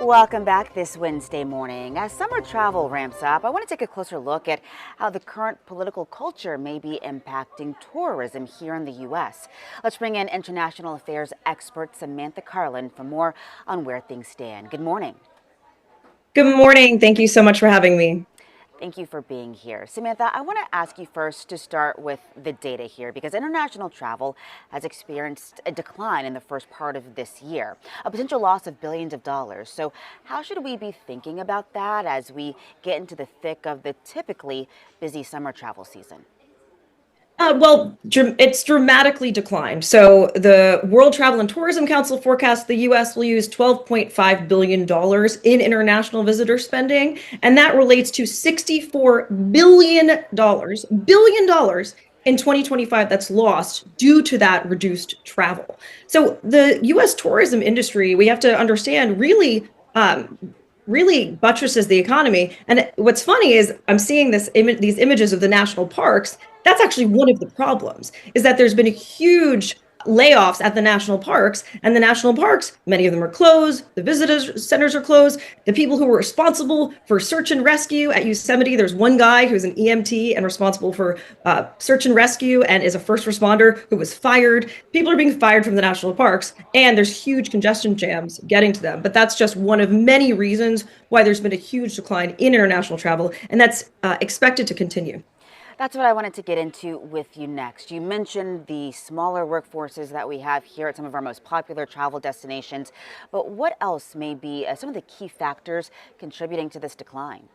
Welcome back this Wednesday morning. As summer travel ramps up, I want to take a closer look at how the current political culture may be impacting tourism here in the U.S. Let's bring in international affairs expert Samantha Karlin for more on where things stand. Good morning. Good morning. Thank you so much for having me. Thank you for being here. Samantha, I want to ask you first to start with the data here because international travel has experienced a decline in the first part of this year, a potential loss of billions of dollars. So how should we be thinking about that as we get into the thick of the typically busy summer travel season? It's dramatically declined. So the World Travel and Tourism Council forecasts the US will use $12.5 billion in international visitor spending, and that relates to $64 billion in 2025 that's lost due to that reduced travel. So the US tourism industry, we have to understand, really buttresses the economy. And what's funny is I'm seeing these images of the national parks. That's actually one of the problems, is that there's been a huge layoffs at the national parks, and the national parks, many of them are closed. The visitors centers are closed. The people who were responsible for search and rescue at Yosemite, there's one guy who's an EMT and responsible for search and rescue and is a first responder who was fired. People are being fired from the national parks, and there's huge congestion jams getting to them. But that's just one of many reasons why there's been a huge decline in international travel, and that's expected to continue. That's what I wanted to get into with you next. You mentioned the smaller workforces that we have here at some of our most popular travel destinations, but what else may be some of the key factors contributing to this decline?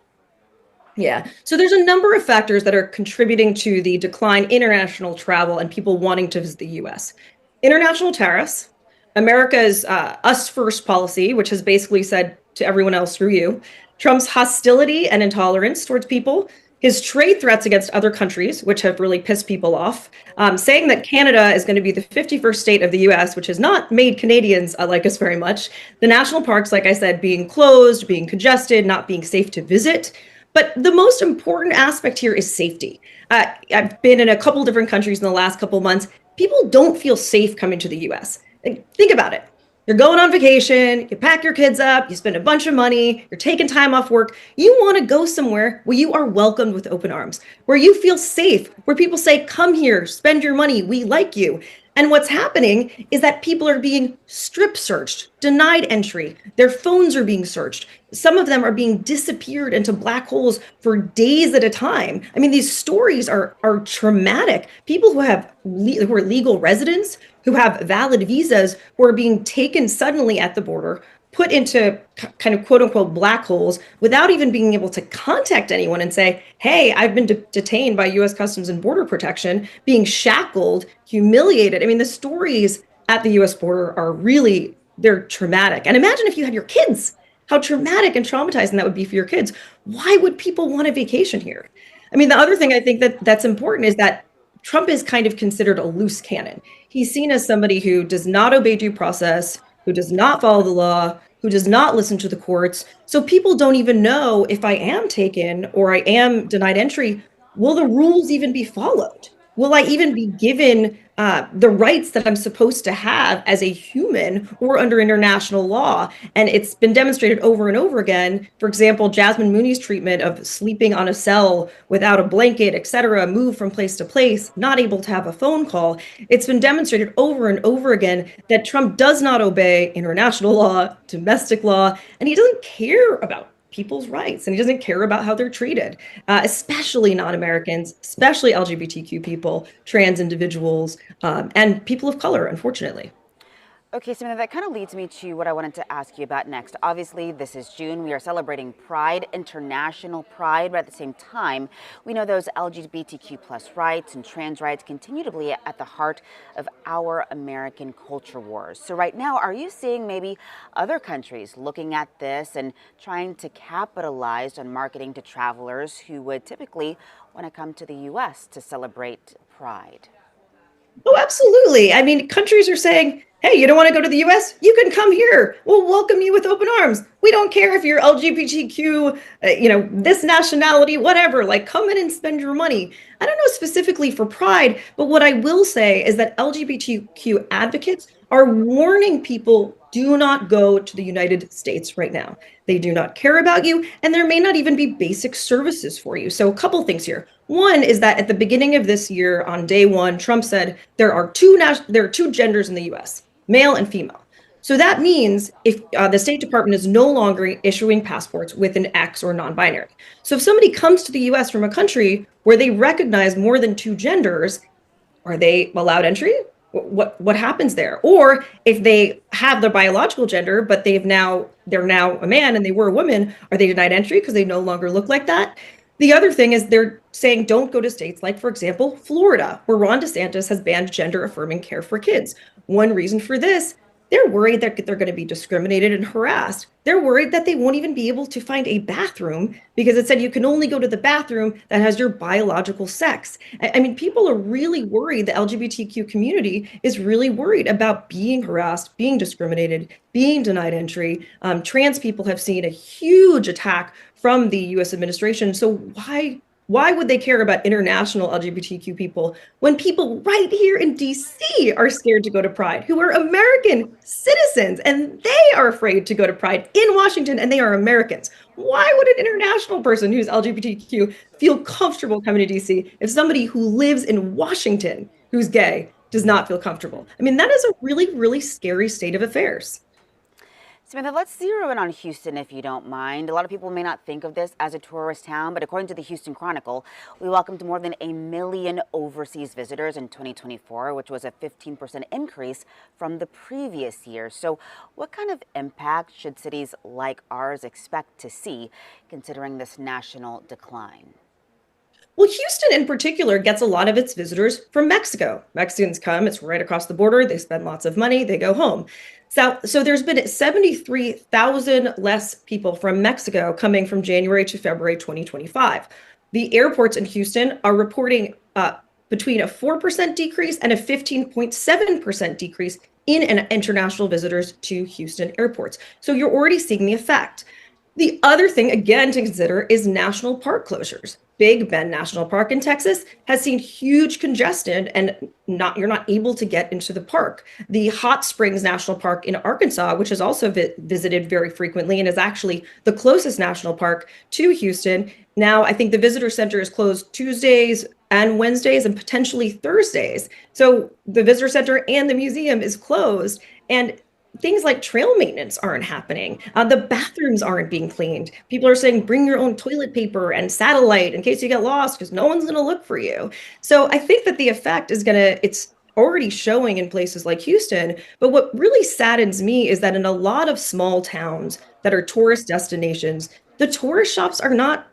Yeah. So there's a number of factors that are contributing to the decline in international travel and people wanting to visit the US. International tariffs, America's us first policy, which has basically said to everyone else, screw you, Trump's hostility and intolerance towards people, his trade threats against other countries, which have really pissed people off, saying that Canada is going to be the 51st state of the US, which has not made Canadians like us very much. The national parks, like I said, being closed, being congested, not being safe to visit. But the most important aspect here is safety. I've been in a couple different countries in the last couple of months. People don't feel safe coming to the US. Think about it. You're going on vacation, you pack your kids up, you spend a bunch of money, you're taking time off work. You want to go somewhere where you are welcomed with open arms, where you feel safe, where people say, come here, spend your money, we like you. And what's happening is that people are being strip searched, denied entry. Their phones are being searched. Some of them are being disappeared into black holes for days at a time. I mean, these stories are traumatic. People who are legal residents, who have valid visas, who are being taken suddenly at the border, put into kind of quote unquote black holes without even being able to contact anyone and say, hey, I've been detained by US Customs and Border Protection, being shackled, humiliated. I mean, the stories at the US border are really, they're traumatic. And imagine if you had your kids, how traumatic and traumatizing that would be for your kids. Why would people want a vacation here? I mean, the other thing I think that's important is that Trump is kind of considered a loose cannon. He's seen as somebody who does not obey due process, who does not follow the law, who does not listen to the courts. So people don't even know if I am taken or I am denied entry, will the rules even be followed? Will I even be given the rights that I'm supposed to have as a human or under international law? And it's been demonstrated over and over again. For example, Jasmine Mooney's treatment of sleeping on a cell without a blanket, etc., move from place to place, not able to have a phone call. It's been demonstrated over and over again that Trump does not obey international law, domestic law, and he doesn't care about people's rights, and he doesn't care about how they're treated, especially non-Americans, especially LGBTQ people, trans individuals, and people of color, unfortunately. Okay, Samantha, that kind of leads me to what I wanted to ask you about next. Obviously, this is June. We are celebrating Pride, International Pride, but at the same time, we know those LGBTQ plus rights and trans rights continue to be at the heart of our American culture wars. So right now, are you seeing maybe other countries looking at this and trying to capitalize on marketing to travelers who would typically want to come to the U.S. to celebrate Pride? Oh, absolutely. I mean, countries are saying, hey, you don't want to go to the US? You can come here. We'll welcome you with open arms. We don't care if you're LGBTQ, this nationality, whatever. Like, come in and spend your money. I don't know specifically for Pride, but what I will say is that LGBTQ advocates are warning people do not go to the United States right now. They do not care about you, and there may not even be basic services for you. So, a couple things here. One is that at the beginning of this year, on day one, Trump said there are two genders in the U.S., male and female. So that means if the State Department is no longer issuing passports with an X or non-binary. So if somebody comes to the U.S. from a country where they recognize more than two genders, are they allowed entry? What happens there? Or if they have their biological gender, but they're now a man and they were a woman, are they denied entry because they no longer look like that? The other thing is they're saying don't go to states like, for example, Florida, where Ron DeSantis has banned gender affirming care for kids. One reason for this, they're worried that they're going to be discriminated and harassed. They're worried that they won't even be able to find a bathroom because it said you can only go to the bathroom that has your biological sex. I mean, people are really worried. The LGBTQ community is really worried about being harassed, being discriminated, being denied entry. Trans people have seen a huge attack from the US administration. So why would they care about international LGBTQ people when people right here in DC are scared to go to Pride, who are American citizens, and they are afraid to go to Pride in Washington, and they are Americans? Why would an international person who's LGBTQ feel comfortable coming to DC if somebody who lives in Washington who's gay does not feel comfortable? I mean, that is a really, really scary state of affairs. Samantha, let's zero in on Houston if you don't mind. A lot of people may not think of this as a tourist town, but according to the Houston Chronicle, we welcomed more than 1 million overseas visitors in 2024, which was a 15% increase from the previous year. So what kind of impact should cities like ours expect to see considering this national decline? Well, Houston in particular gets a lot of its visitors from Mexico. Mexicans come, it's right across the border, they spend lots of money, they go home. So there's been 73,000 less people from Mexico coming from January to February 2025. The airports in Houston are reporting between a 4% decrease and a 15.7% decrease in international visitors to Houston airports. So you're already seeing the effect. The other thing, again, to consider is national park closures. Big Bend National Park in Texas has seen huge congestion and you're not able to get into the park. The Hot Springs National Park in Arkansas, which is also visited very frequently and is actually the closest national park to Houston. Now, I think the visitor center is closed Tuesdays and Wednesdays and potentially Thursdays. So the visitor center and the museum is closed. And things like trail maintenance aren't happening. The bathrooms aren't being cleaned. People are saying, bring your own toilet paper and satellite in case you get lost, because no one's going to look for you. So I think that the effect it's already showing in places like Houston. But what really saddens me is that in a lot of small towns that are tourist destinations, the tourist shops are not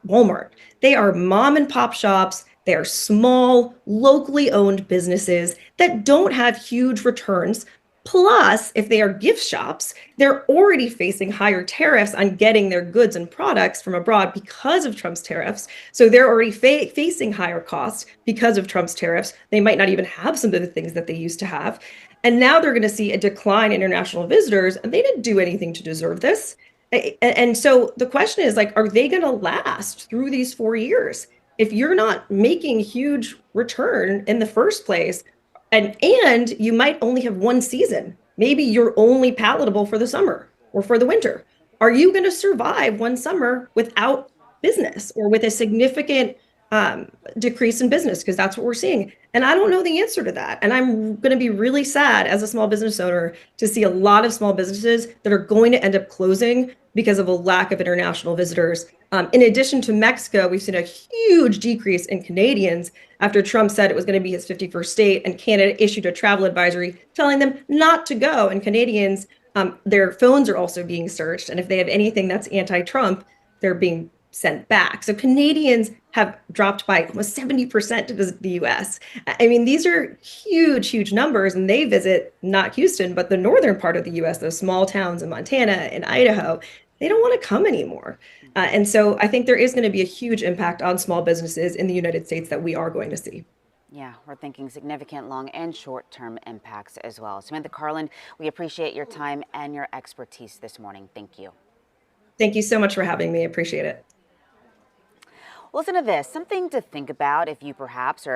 Walmart. They are mom and pop shops. They are small, locally owned businesses that don't have huge returns. Plus, if they are gift shops, they're already facing higher tariffs on getting their goods and products from abroad because of Trump's tariffs. So they're already facing higher costs because of Trump's tariffs. They might not even have some of the things that they used to have. And now they're going to see a decline in international visitors, and they didn't do anything to deserve this. And so the question is, like, are they going to last through these 4 years? If you're not making huge return in the first place, and you might only have one season, maybe you're only palatable for the summer or for the winter. Are you going to survive one summer without business or with a significant decrease in business? Because that's what we're seeing. And I don't know the answer to that. And I'm going to be really sad as a small business owner to see a lot of small businesses that are going to end up closing because of a lack of international visitors. In addition to Mexico, we've seen a huge decrease in Canadians after Trump said it was going to be his 51st state, and Canada issued a travel advisory telling them not to go. And Canadians, their phones are also being searched. And if they have anything that's anti-Trump, they're being sent back. So Canadians have dropped by almost 70% to visit the US. I mean, these are huge, huge numbers, and they visit not Houston, but the northern part of the US, those small towns in Montana and Idaho. They don't want to come anymore. And so I think there is going to be a huge impact on small businesses in the United States that we are going to see. Yeah, we're thinking significant long and short-term impacts as well. Samantha Karlin, we appreciate your time and your expertise this morning. Thank you. Thank you so much for having me. I appreciate it. Listen to this, something to think about if you perhaps are